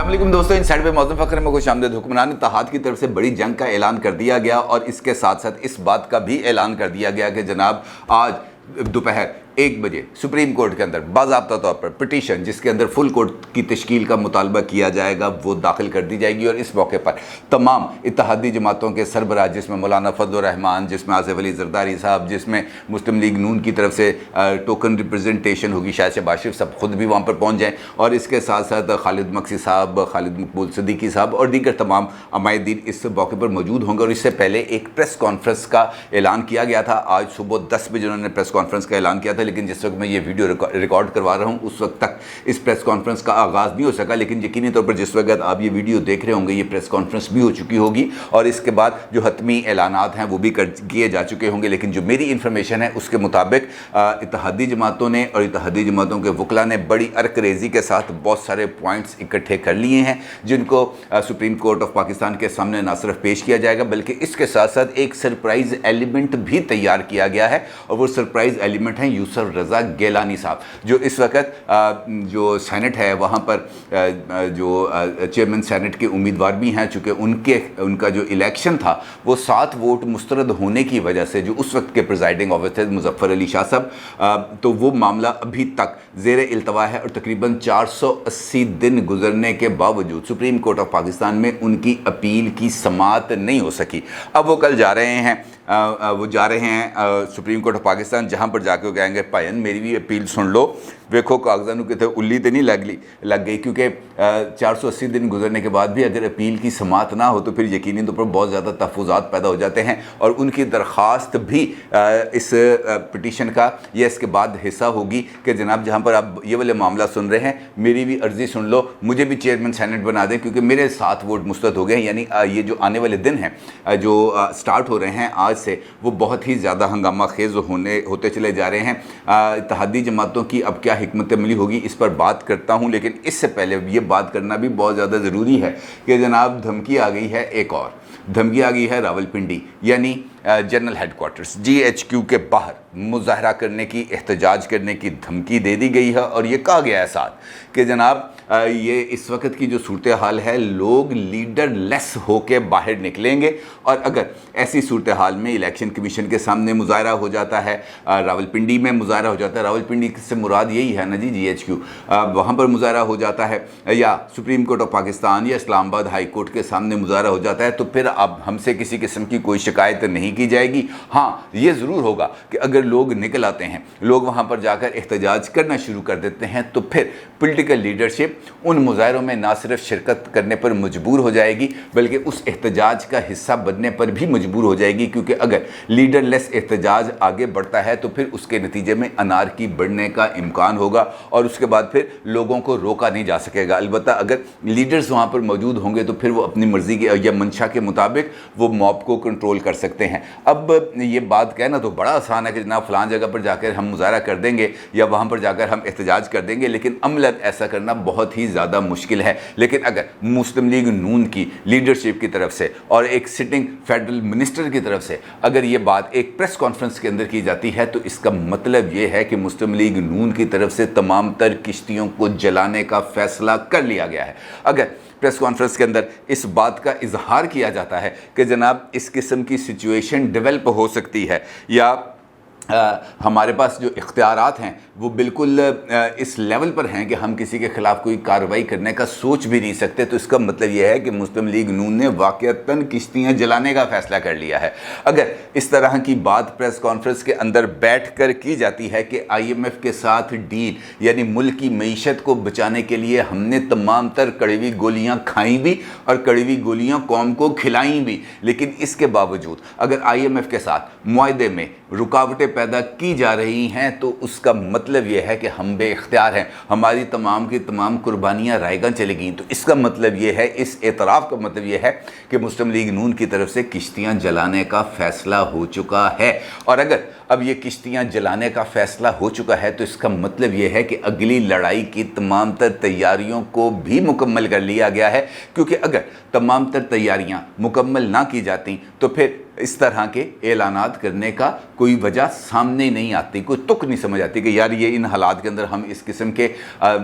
अस्सलाम दोस्तों, इन साइड पे मौजूद फखर में खुशामदीद। हुक्मरान इत्तेहाद की तरफ से बड़ी जंग का ऐलान कर दिया गया और इसके साथ साथ इस बात का भी ऐलान कर दिया गया कि जनाब आज दोपहर 1 बजे सुप्रीम कोर्ट के अंदर बाज़ाब्ता तौर पर पिटीशन जिसके अंदर फुल कोर्ट की तश्कील का मुतालबा किया जाएगा वो दाखिल कर दी जाएगी। और इस मौके पर तमाम इत्तेहादी जमातों के सरबराह, जिसमें मौलाना फजल रहमान, जिसमें आसिफ अली जरदारी साहब, जिसमें मुस्लिम लीग नून की तरफ से टोकन रिप्रेजेंटेशन होगी, शायद शहबाज शरीफ सब खुद भी वहाँ पर पहुँच जाएँ, और इसके साथ साथ खालिद मक्सी साहब, खालिद मकबूल सिद्दीकी साहब और दीगर तमाम अमायदीन इस मौके पर मौजूद होंगे। और इससे पहले एक प्रेस कॉन्फ्रेंस का ऐलान किया गया था। आज सुबह 10 बजे उन्होंने प्रेस कॉन्फ्रेंस का ऐलान किया था, लेकिन जिस वक्त मैं ये वीडियो रिकॉर्ड करवा रहा हूँ उस वक्त तक इस प्रेस कॉन्फ्रेंस का आगाज़ नहीं हो सका। लेकिन यकीनी तौर पर जिस वक्त आप ये वीडियो देख रहे होंगे ये प्रेस कॉन्फ्रेंस भी हो चुकी होगी और इसके बाद जो हतमी ऐलानात हैं वो भी किए जा चुके होंगे। लेकिन जो मेरी इन्फॉर्मेशन है उसके मुताबिक इत्तेहादी जमातों ने और इत्तेहादी जमातों के वकला ने बड़ी अरकरेज़ी के साथ बहुत सारे पॉइंट्स इकट्ठे कर लिए हैं, जिनको सुप्रीम कोर्ट ऑफ पाकिस्तान के सामने ना सिर्फ पेश किया जाएगा बल्कि इसके साथ साथ एक सरप्राइज़ एलिमेंट भी तैयार किया गया है। और वो सरप्राइज़ एलिमेंट है यूसुफ रज़ा गिलानी साहब, जो इस वक्त जो सेनेट है वहाँ पर जो चेयरमैन सेनेट के उम्मीदवार भी हैं। चूँकि उनका जो इलेक्शन था वो 7 वोट मुस्तरद होने की वजह से जो उस वक्त के प्रिजाइडिंग ऑफिसर थे मुजफ्फर अली शाह साहब, तो वो मामला अभी तक ज़ेर इल्तवा है और तकरीबन 480 दिन गुजरने के बावजूद सुप्रीम कोर्ट ऑफ पाकिस्तान में उनकी अपील की समाअत नहीं हो सकी। अब वो कल जा रहे हैं सुप्रीम कोर्ट ऑफ पाकिस्तान, जहाँ पर जाके वो कहेंगे भाईन मेरी भी अपील सुन लो, वेखो कागजानू कितने उल्ली तो नहीं लग गई। क्योंकि 480 दिन गुजरने के बाद भी अगर अपील की समाअत ना हो तो फिर यकीनी तौर पर बहुत ज़्यादा तहफ़्फ़ुज़ात पैदा हो जाते हैं और उनकी दरख्वास्त भी इस पिटीशन का या इसके बाद हिस्सा होगी कि जनाब जहाँ पर आप ये वाले मामला सुन रहे हैं मेरी भी अर्ज़ी सुन लो, मुझे भी चेयरमैन सेनेट बना दें क्योंकि मेरे 7 वोट मुस्तरद हो गए हैं। यानी ये जो आने वाले दिन हैं जो स्टार्ट हो रहे हैं आज से, वो बहुत ही ज़्यादा हंगामा खेज़ होते चले जा रहे हैं। इत्तेहादी जमातों की अब क्या हिकमत अमली होगी इस पर बात करता हूँ, लेकिन इससे पहले ये बात करना भी बहुत ज़्यादा ज़रूरी है कि जनाब धमकी आ गई है, एक और धमकी आ गई है रावलपिंडी यानी जनरल हेडक्वार्टर्स GHQ के बाहर मुजाहरा करने की, एहतजाज करने की धमकी दे दी गई है। और ये कहा गया है साथ कि जनाब ये इस वक्त की जो सूरत हाल है, लोग लीडर लेस होकर बाहर निकलेंगे और अगर ऐसी सूरत हाल में इलेक्शन कमीशन के सामने मुजाहरा हो जाता है, रावलपिंडी में मुजाहरा हो जाता है, रावलपिंडी से मुराद यही है ना जी GHQ, वहाँ पर मुजाहरा हो जाता है या सुप्रीम कोर्ट ऑफ पाकिस्तान या इस्लामाबाद हाई कोर्ट के सामने मुजाहरा हो जाता है, तो फिर अब हमसे किसी किस्म की कोई शिकायत नहीं की जाएगी। हाँ, ये ज़रूर होगा कि अगर लोग निकल आते हैं, लोग वहाँ पर जाकर एहतजाज करना शुरू कर देते हैं, तो फिर पॉलिटिकल लीडरशिप उन मुजाहरों में ना सिर्फ शिरकत करने पर मजबूर हो जाएगी बल्कि उस एहतजाज का हिस्सा बनने पर भी मजबूर हो जाएगी। क्योंकि अगर लीडरलेस एहतजाज आगे बढ़ता है तो फिर उसके नतीजे में अनारकी बढ़ने का इम्कान होगा और उसके बाद फिर लोगों को रोका नहीं जा सकेगा। अलबत्ता अगर लीडर्स वहाँ पर मौजूद होंगे तो फिर वो अपनी मर्ज़ी के या मंशा के मुताबिक वो मॉब को कंट्रोल कर सकते हैं। अब ये बात कहना तो बड़ा आसान है कि जनाब फ़लाँ जगह पर जाकर हम मुजाहरा कर देंगे या वहाँ पर जाकर हम एहतजाज कर देंगे, लेकिन अमलन ऐसा करना बहुत ही ज़्यादा मुश्किल है। लेकिन अगर मुस्लिम लीग नून की लीडरशिप की तरफ से और एक सिटिंग फेडरल मिनिस्टर की तरफ से अगर ये बात एक प्रेस कॉन्फ्रेंस के अंदर की जाती है तो इसका मतलब ये है कि मुस्लिम लीग नून की तरफ से तमाम तर किश्तियों को जलाने का फैसला कर लिया गया है। अगर प्रेस कॉन्फ्रेंस के अंदर इस बात का इजहार किया जाता है कि जनाब इस किस्म की सिचुएशन डेवलप हो सकती है या हमारे पास जो इख्तियारात हैं वो बिल्कुल इस लेवल पर हैं कि हम किसी के ख़िलाफ़ कोई कार्रवाई करने का सोच भी नहीं सकते, तो इसका मतलब यह है कि मुस्लिम लीग नून ने वाक़तन किश्तियाँ जलाने का फ़ैसला कर लिया है। अगर इस तरह की बात प्रेस कॉन्फ्रेंस के अंदर बैठ कर की जाती है कि IMF के साथ डील यानी मुल्क की मईशत को बचाने के लिए हमने तमाम तर कड़वी गोलियाँ खाई भी और कड़वी गोलियाँ कौम को खिलाई भी, लेकिन इसके बावजूद अगर IMF के साथ मुआहदे में रुकावटें पैदा की जा रही हैं तो उसका मतलब यह है कि हम बेइख्तियार हैं, हमारी तमाम की तमाम कुर्बानियाँ रायगन चली गई। तो इसका मतलब यह है, इस एतराफ़ का मतलब यह है कि मुस्लिम लीग नून की तरफ से किश्तियाँ जलाने का फ़ैसला हो चुका है। और अगर अब ये किश्तियाँ जलाने का फ़ैसला हो चुका है, तो इसका मतलब ये है कि अगली लड़ाई की तमाम तर तैयारियों को भी मुकम्मल कर लिया गया है, क्योंकि अगर तमाम तर तैयारियाँ मुकम्मल ना की जाती तो फिर इस तरह के ऐलानात करने का कोई वजह सामने नहीं आती, कोई तुक नहीं समझ आती कि यार ये इन हालात के अंदर हम इस किस्म के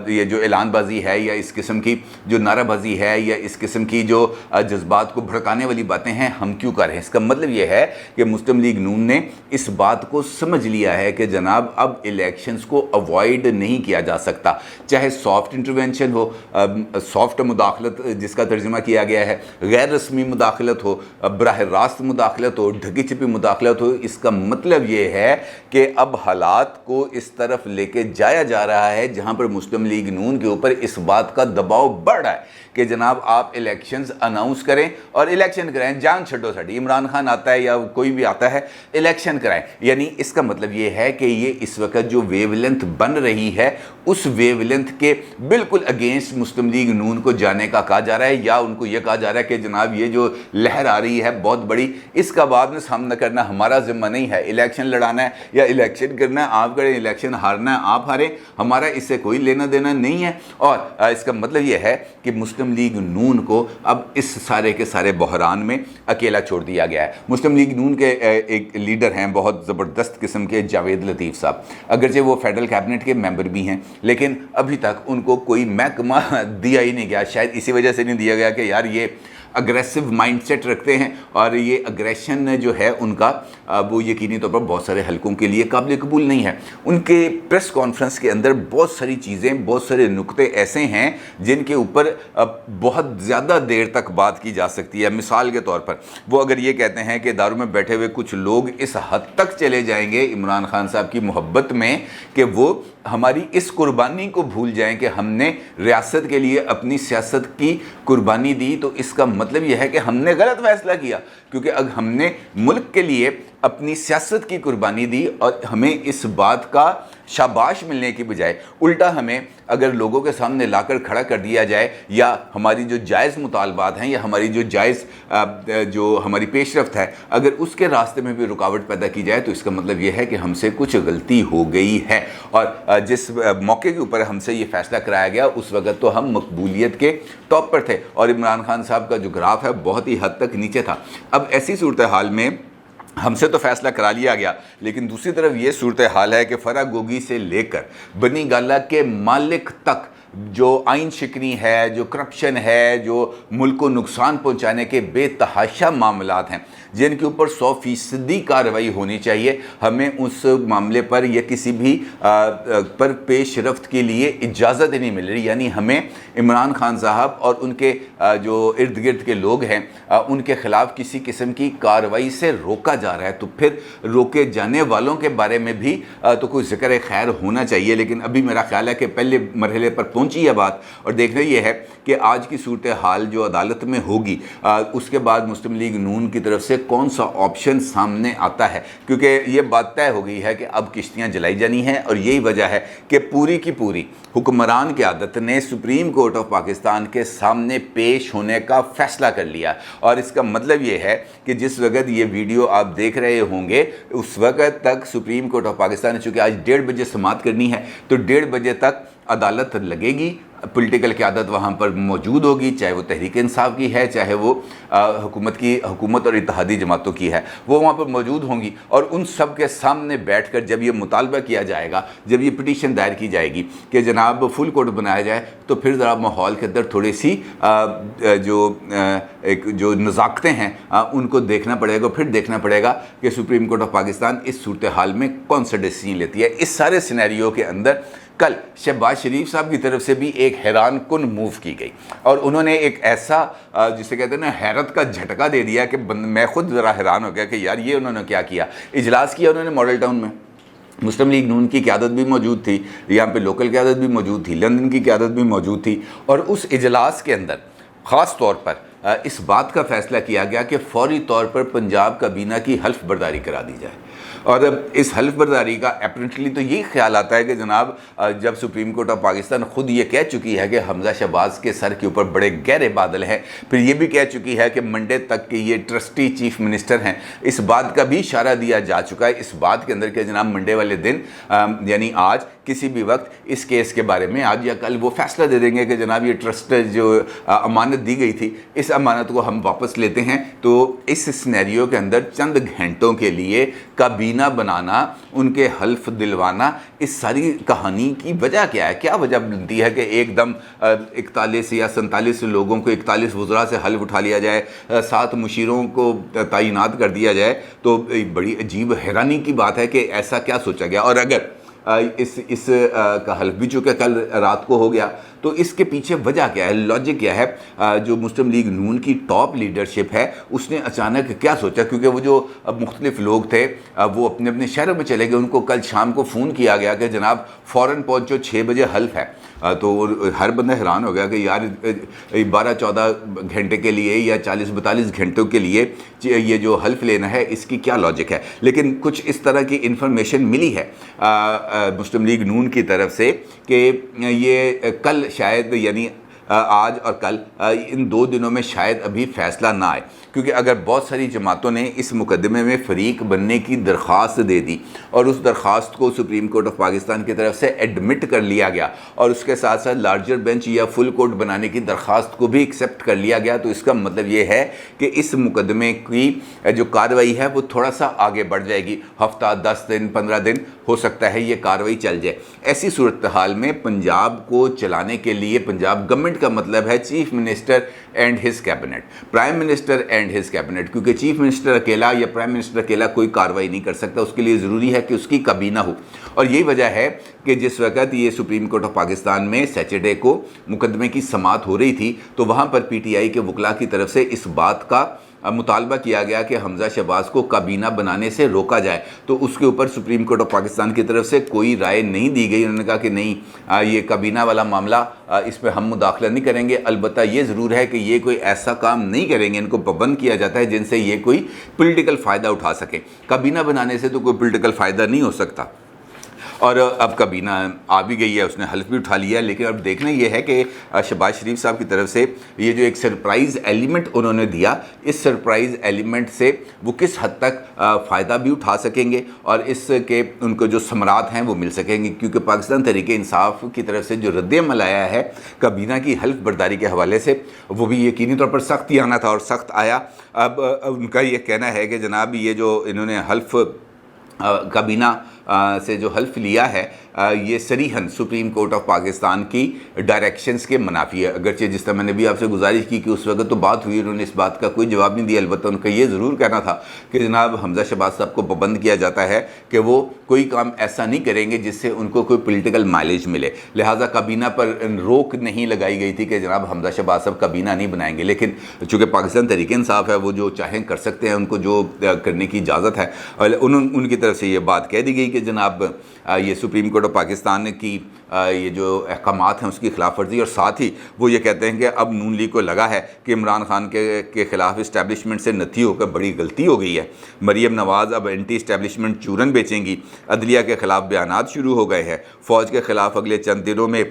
ये जो ऐलानबाजी है या इस किस्म की जो नाराबाजी है या इस किस्म की जो जज्बात को भड़काने वाली बातें हैं हम क्यों कर रहे हैं। इसका मतलब ये है कि मुस्लिम लीग नून ने इस बात को समझ लिया है कि जनाब अब इलेक्शंस को अवॉइड नहीं किया जा सकता, चाहे सॉफ्ट इंटरवेंशन हो, सॉफ्ट मुदाखलत जिसका तर्जुमा किया गया है, गैर रस्मी मुदाखलत हो, बराह रास्त मुदाखलत हो, ढकी छिपी मुदाखलत हो। इसका मतलब ये है कि अब हालात को इस तरफ लेके जाया जा रहा है जहां पर मुस्लिम लीग नून के ऊपर इस बात का दबाव बढ़ रहा है कि जनाब आप इलेक्शंस अनाउंस करें और इलेक्शन कराएं, जान छड्डो साड़ी, इमरान खान आता है या कोई भी आता है, इलेक्शन कराएं। यानी इसका मतलब ये है कि ये इस वक्त जो वेवलेंथ बन रही है उस वेवलेंथ के बिल्कुल अगेंस्ट मुस्लिम लीग नून को जाने का कहा जा रहा है, या उनको ये कहा जा रहा है कि जनाब ये जो लहर आ रही है बहुत बड़ी, इसका बाद में सामना करना हमारा जिम्मा नहीं है। इलेक्शन लड़ाना है या इलेक्शन करना है आप करें, इलेक्शन हारना है आप हारें, हमारा इससे कोई लेना देना नहीं है। और इसका मतलब ये है कि मुस्लिम लीग नून को अब इस सारे के सारे बहरान में अकेला छोड़ दिया गया है। मुस्लिम लीग नून के एक लीडर हैं बहुत ज़बरदस्त किस्म के, जावेद लतीफ़ साहब, अगरचे वो फेडरल कैबिनेट के मेंबर भी हैं, लेकिन अभी तक उनको कोई महकमा दिया ही नहीं गया। शायद इसी वजह से नहीं दिया गया कि यार ये अग्रेसिव माइंडसेट रखते हैं और ये अग्रेशन जो है उनका वो यकीनी तौर पर बहुत सारे हलकों के लिए काबिल कबूल नहीं है। उनके प्रेस कॉन्फ्रेंस के अंदर बहुत सारी चीज़ें, बहुत सारे नुक्ते ऐसे हैं जिनके ऊपर बहुत ज़्यादा देर तक बात की जा सकती है। मिसाल के तौर पर वो अगर ये कहते हैं कि दारू में बैठे हुए कुछ लोग इस हद तक चले जाएंगे इमरान खान साहब की मोहब्बत में कि वो हमारी इस कुर्बानी को भूल जाएं कि हमने रियासत के लिए अपनी सियासत की कुर्बानी दी, तो इसका मतलब यह है कि हमने गलत फैसला किया, क्योंकि अगर हमने मुल्क के लिए अपनी सियासत की कुर्बानी दी और हमें इस बात का शाबाश मिलने की बजाय उल्टा हमें अगर लोगों के सामने लाकर खड़ा कर दिया जाए या हमारी जो जायज़ मुतालबात हैं या हमारी जो जायज़ जो हमारी पेशरफ्त है अगर उसके रास्ते में भी रुकावट पैदा की जाए, तो इसका मतलब यह है कि हमसे कुछ गलती हो गई है। और जिस मौके के ऊपर हमसे ये फ़ैसला कराया गया उस वक़्त तो हम मकबूलियत के टॉप पर थे और इमरान खान साहब का जो ग्राफ है बहुत ही हद तक नीचे था। अब ऐसी सूरत हाल में हमसे तो फैसला करा लिया गया, लेकिन दूसरी तरफ ये सूरत हाल है कि फरा गोगी से लेकर बनी गाला के मालिक तक जो आइन शिकनी है, जो करप्शन है, जो मुल्क को नुकसान पहुंचाने के बेतहाशा मामलात हैं जिनके ऊपर 100% कार्रवाई होनी चाहिए, हमें उस मामले पर या किसी भी पर पेश रफ्त के लिए इजाज़त ही नहीं मिल रही। यानी हमें इमरान खान साहब और उनके जो इर्द गिर्द के लोग हैं उनके ख़िलाफ़ किसी किस्म की कार्रवाई से रोका जा रहा है, तो फिर रोके जाने वालों के बारे में भी तो कोई ज़िक्र खैर होना चाहिए। लेकिन अभी मेरा ख्याल है कि पहले मरहले पर पहुंची है बात, और देखना ये है कि आज की सूरत हाल जो अदालत में होगी उसके बाद मुस्लिम लीग नून की तरफ से कौन सा ऑप्शन सामने आता है, क्योंकि ये बात तय हो गई है कि अब किश्तियाँ जलाई जानी हैं। और यही वजह है कि पूरी की पूरी हुक्मरान की आदत ने सुप्रीम कोर्ट ऑफ पाकिस्तान के सामने पेश होने का फ़ैसला कर लिया। और इसका मतलब ये है कि जिस वक्त ये वीडियो आप देख रहे होंगे उस वक्त तक सुप्रीम कोर्ट ऑफ पाकिस्तान ने, चूँकि आज 1:30 बजे समाअत करनी है, तो 1:30 बजे तक अदालत लगेगी, पॉलिटिकल क़यादत वहाँ पर मौजूद होगी, चाहे वो तहरीक इंसाफ की है, चाहे वो हुकूमत और इत्तेहादी जमातों की है, वो वहाँ पर मौजूद होंगी। और उन सब के सामने बैठकर जब ये मुतालबा किया जाएगा, जब ये पिटीशन दायर की जाएगी कि जनाब फुल कोर्ट बनाया जाए, तो फिर ज़रा माहौल के अंदर थोड़ी सी जो नज़ाकतें हैं उनको देखना पड़ेगा। फिर देखना पड़ेगा कि सुप्रीम कोर्ट ऑफ पाकिस्तान इस सूरत हाल में कौन सा डिसीजन लेती है। इस सारे सिनेरियो के अंदर कल शहबाज शरीफ साहब की तरफ से भी एक हैरान कुन मूव की गई और उन्होंने एक ऐसा जिसे कहते हैं ना हैरत का झटका दे दिया कि मैं खुद ज़रा हैरान हो गया कि यार ये उन्होंने क्या किया। इजलास किया उन्होंने मॉडल टाउन में, मुस्लिम लीग नून की क़यादत भी मौजूद थी, यहाँ पे लोकल क़यादत भी मौजूद थी, लंदन की क़यादत भी मौजूद थी। और उस इजलास के अंदर ख़ास तौर पर इस बात का फ़ैसला किया गया कि फ़ौरी तौर पर पंजाब काबीना की हल्फ बर्दारी करा दी जाए। और इस हल्फ बर्दारी का अपरेंटली तो यही ख्याल आता है कि जनाब जब सुप्रीम कोर्ट ऑफ पाकिस्तान खुद ये कह चुकी है कि हमजा शहबाज के सर के ऊपर बड़े गहरे बादल हैं, फिर ये भी कह चुकी है कि मंडे तक के ये ट्रस्टी चीफ मिनिस्टर हैं, इस बात का भी इशारा दिया जा चुका है इस बात के अंदर कि जनाब मंडे वाले दिन यानी आज किसी भी वक्त इस केस के बारे में आज या कल वो फैसला दे देंगे कि जनाब ये ट्रस्ट जो अमानत दी गई थी इस अमानत को हम वापस लेते हैं। तो इस सिनेरियो के अंदर चंद घंटों के लिए काबीना बनाना, उनके हल्फ दिलवाना, इस सारी कहानी की वजह क्या है? क्या वजह बनती है कि एकदम 41 या 47 लोगों को 41 वज़रा से हल्फ उठा लिया जाए, 7 मुशीरों को तैनात कर दिया जाए? तो बड़ी अजीब हैरानी की बात है कि ऐसा क्या सोचा गया। और अगर इस का हल्फ भी चूँकि कल रात को हो गया तो इसके पीछे वजह क्या है, लॉजिक क्या है? जो मुस्लिम लीग नून की टॉप लीडरशिप है उसने अचानक क्या सोचा? क्योंकि वो जो मुख्तलिफ लोग थे वो अपने अपने शहरों में चले गए, उनको कल शाम को फ़ोन किया गया कि जनाब फ़ौरन पहुँचो, 6 बजे हल्फ है। तो हर बंदा हैरान हो गया कि यार 12-14 घंटे के लिए या 40-42 घंटों के लिए ये जो हल्फ लेना है इसकी क्या लॉजिक है? लेकिन कुछ इस तरह की इन्फॉर्मेशन मिली है मुस्लिम लीग नून की तरफ से कि ये कल शायद यानी आज और कल इन 2 दिनों में शायद अभी फ़ैसला ना आए, क्योंकि अगर बहुत सारी जमातों ने इस मुकदमे में फ़रीक बनने की दरख्वास्त दे दी और उस दरख्वास्त को सुप्रीम कोर्ट ऑफ पाकिस्तान की तरफ से एडमिट कर लिया गया और उसके साथ साथ लार्जर बेंच या फुल कोर्ट बनाने की दरख्वास्त को भी एक्सेप्ट कर लिया गया, तो इसका मतलब ये है कि इस मुकदमे की जो कार्रवाई है वो थोड़ा सा आगे बढ़ जाएगी। हफ्ता, 10 दिन, 15 दिन हो सकता है ये कार्रवाई चल जाए। ऐसी सूरत हाल में पंजाब को चलाने के लिए, पंजाब गवर्नमेंट का मतलब है chief minister and his cabinet, prime minister and his cabinet, क्योंकि चीफ मिनिस्टर अकेला या प्राइम मिनिस्टर अकेला कोई कार्रवाई नहीं कर सकता, उसके लिए ज़रूरी है कि उसकी काबीना हो। और यही वजह है कि जिस वक्त ये सुप्रीम कोर्ट ऑफ पाकिस्तान में सैटरडे को मुकदमे की समाअत हो रही थी तो वहाँ पर PTI के वकला की तरफ से इस बात का मुतालबा किया गया कि हमजा शहबाज को काबीना बनाने से रोका जाए। तो उसके ऊपर सुप्रीम कोर्ट ऑफ पाकिस्तान की तरफ से कोई राय नहीं दी गई। उन्होंने कहा कि नहीं, ये काबीना वाला मामला, इस पर हम मुदाखला नहीं करेंगे। अलबत्ता ये ज़रूर है कि ये कोई ऐसा काम नहीं करेंगे, इनको पाबंद किया जाता है जिनसे ये कोई पॉलिटिकल फ़ायदा उठा सके। काबीना बनाने से तो कोई पॉलिटिकल फ़ायदा नहीं हो सकता। और अब काबीना आ भी गई है, उसने हल्फ भी उठा लिया है, लेकिन अब देखना ये है कि शहबाज शरीफ साहब की तरफ से ये जो एक सरप्राइज़ एलिमेंट उन्होंने दिया, इस सरप्राइज़ एलिमेंट से वो किस हद तक फ़ायदा भी उठा सकेंगे और इसके उनको जो समरात हैं वो मिल सकेंगे। क्योंकि पाकिस्तान तहरीक इंसाफ की तरफ से जो रद्द-ए-अमल आया है काबीना की हल्फ बर्दारी के हवाले से, वो भी यकीनी तौर पर सख्त ही आना था और सख्त आया। अब उनका ये कहना है कि जनाब ये जो इन्होंने हल्फ काबीना से जो हल्फ लिया है ये सरीहन सुप्रीम कोर्ट ऑफ पाकिस्तान की डायरेक्शंस के मुनाफी है। अगरचे जिस तरह मैंने भी आपसे गुजारिश की कि उस वक्त तो बात हुई, उन्होंने इस बात का कोई जवाब नहीं दिया। अलबत्ता उनका ये ज़रूर कहना था कि जनाब हमजा शहबाज साहब को पाबंद किया जाता है कि वो कोई काम ऐसा नहीं करेंगे जिससे उनको कोई पोलिटिकल माइलेज मिले, लिहाजा काबीना पर रोक नहीं लगाई गई थी कि जनाब हमजा शहबाज साहब काबीना नहीं बनाएंगे। लेकिन चूँकि पाकिस्तान तहरीक इंसाफ है, वो जो चाहें कर सकते हैं, उनको जो करने की इजाज़त है। और उनकी तरफ से ये बात कह दी गई कि जनाब ये सुप्रीम कोर्ट ऑफ पाकिस्तान की ये जो अहकामात हैं उसकी खिलाफ वर्जी, और साथ ही वो ये कहते हैं कि अब नून लीग को लगा है कि इमरान खान के ख़िलाफ़ इस्टेब्लिशमेंट से नथी होकर बड़ी गलती हो गई है। मरीम नवाज़ अब एंटी इस्टेब्लिशमेंट चूरन बेचेंगी, अदलिया के ख़िलाफ़ बयानात शुरू हो गए हैं, फ़ौज के ख़िलाफ़ अगले चंद दिनों में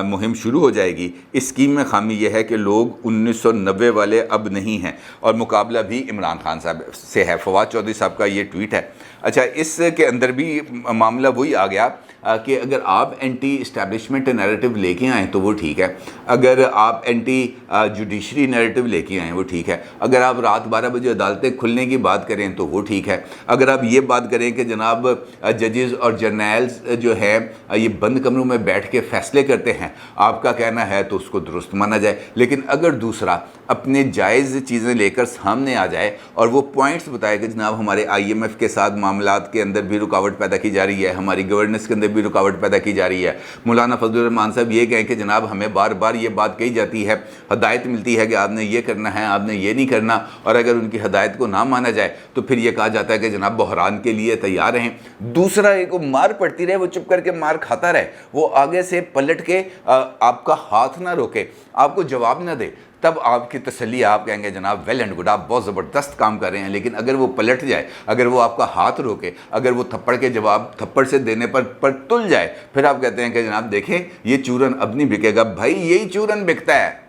मुहिम शुरू हो जाएगी। इस स्कीम में खामी यह है कि लोग 1990 वाले अब नहीं हैं और मुकाबला भी इमरान खान साहब से है। फवाद चौधरी साहब का ये ट्वीट है। अच्छा, इसके अंदर भी मामला वही आ गया कि अगर आप एंटी इस्टेब्लिशमेंट नैरेटिव लेके आएँ तो वो ठीक है, अगर आप एंटी जुडिशरी नैरेटिव लेके आएँ वो ठीक है, अगर आप रात 12 बजे अदालतें खुलने की बात करें तो वो ठीक है, अगर आप ये बात करें कि जनाब जजेस और जर्नल्स जो है ये बंद कमरों में बैठ के फ़ैसले करते हैं, आपका कहना है तो उसको दुरुस्त माना जाए। लेकिन अगर दूसरा अपने जायज़ चीज़ें लेकर सामने आ जाए और वो पॉइंट्स बताए कि जनाब हमारे IMF के साथ मामलात के अंदर भी रुकावट पैदा की जा रही है, हमारी गवर्नेंस के अंदर भी रुकावट पैदा की जा रही है, मौलाना फजलुर रहमान साहब ये कहें कि जनाब हमें बार बार ये बात कही जाती है, हदायत मिलती है कि आपने ये करना है, आपने ये नहीं करना, और अगर उनकी हदायत को ना माना जाए तो फिर ये कहा जाता है कि जनाब बहरान के लिए तैयार हैं। दूसरा एक मार पड़ती रहे, वो चुप करके मार खाता रहे, वो आगे से पलट के आपका हाथ ना रोके, आपको जवाब ना दे, तब आपकी तसल्ली, आप कहेंगे जनाब वेल एंड गुड, आप बहुत ज़बरदस्त काम कर रहे हैं। लेकिन अगर वो पलट जाए, अगर वो आपका हाथ रोके, अगर वो थप्पड़ के जवाब थप्पड़ से देने पर तुल जाए, फिर आप कहते हैं कि जनाब देखें ये चूरन अब नहीं बिकेगा। भाई यही चूरन बिकता है,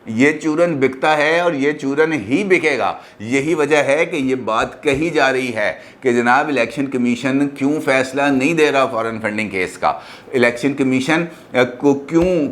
ये चूरन बिकता है और ये चूरन ही बिकेगा। यही वजह है कि ये बात कही जा रही है कि जनाब इलेक्शन कमीशन क्यों फैसला नहीं दे रहा फॉरेन फंडिंग केस का, इलेक्शन कमीशन को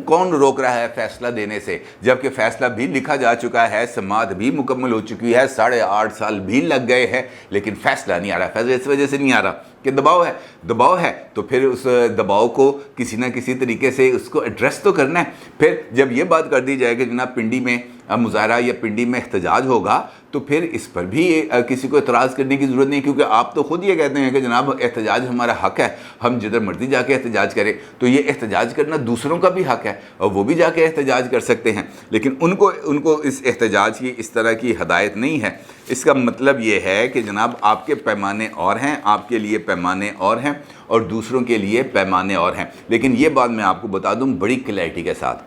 कौन रोक रहा है फैसला देने से, जबकि फैसला भी लिखा जा चुका है, समाअत भी मुकम्मल हो चुकी है, 8.5 साल भी लग गए हैं, लेकिन फैसला नहीं आ रहा। फैसला इस वजह से नहीं आ रहा कि दबाव है, तो फिर उस दबाव को किसी ना किसी तरीके से उसको एड्रेस तो करना है। फिर जब ये बात कर दी जाए कि जनाब पिंडी में मुजाहरा या पिंडी में एहतजाज होगा, तो फिर इस पर भी किसी को एतराज़ करने की ज़रूरत नहीं, क्योंकि आप तो खुद ये कहते हैं कि जनाब एहतजाज हमारा हक़ है, हम जिधर मर्जी जाके एहतजाज करें। तो ये एहतजाज करना दूसरों का भी हक़ है और वो भी जाके एहतजाज कर सकते हैं, लेकिन उनको इस एहतजाज की इस तरह की हदायत नहीं है। इसका मतलब ये है कि जनाब आपके पैमाने और हैं, आपके लिए पैमाने और हैं और दूसरों के लिए पैमाने और हैं। लेकिन ये बात मैं आपको बता दूं बड़ी क्लैरिटी के साथ,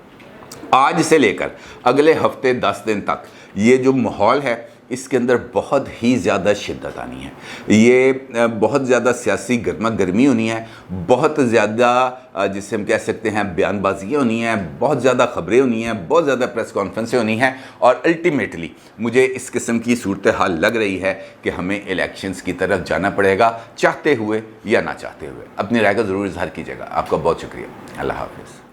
आज से लेकर अगले हफ्ते 10 दिन तक ये जो माहौल है इसके अंदर बहुत ही ज़्यादा शिद्दत आनी है, ये बहुत ज़्यादा सियासी गर्मा गर्मी होनी है, बहुत ज़्यादा जिसे हम कह सकते हैं बयानबाजियाँ होनी हैं, बहुत ज़्यादा ख़बरें होनी हैं, बहुत ज़्यादा प्रेस कॉन्फ्रेंसें होनी हैं और अल्टीमेटली मुझे इस किस्म की सूरत हाल लग रही है कि हमें इलेक्शंस की तरफ जाना पड़ेगा, चाहते हुए या ना चाहते हुए। अपनी राय का ज़रूर इज़हार कीजिएगा। आपका बहुत शुक्रिया। अल्लाह हाफ़िज़।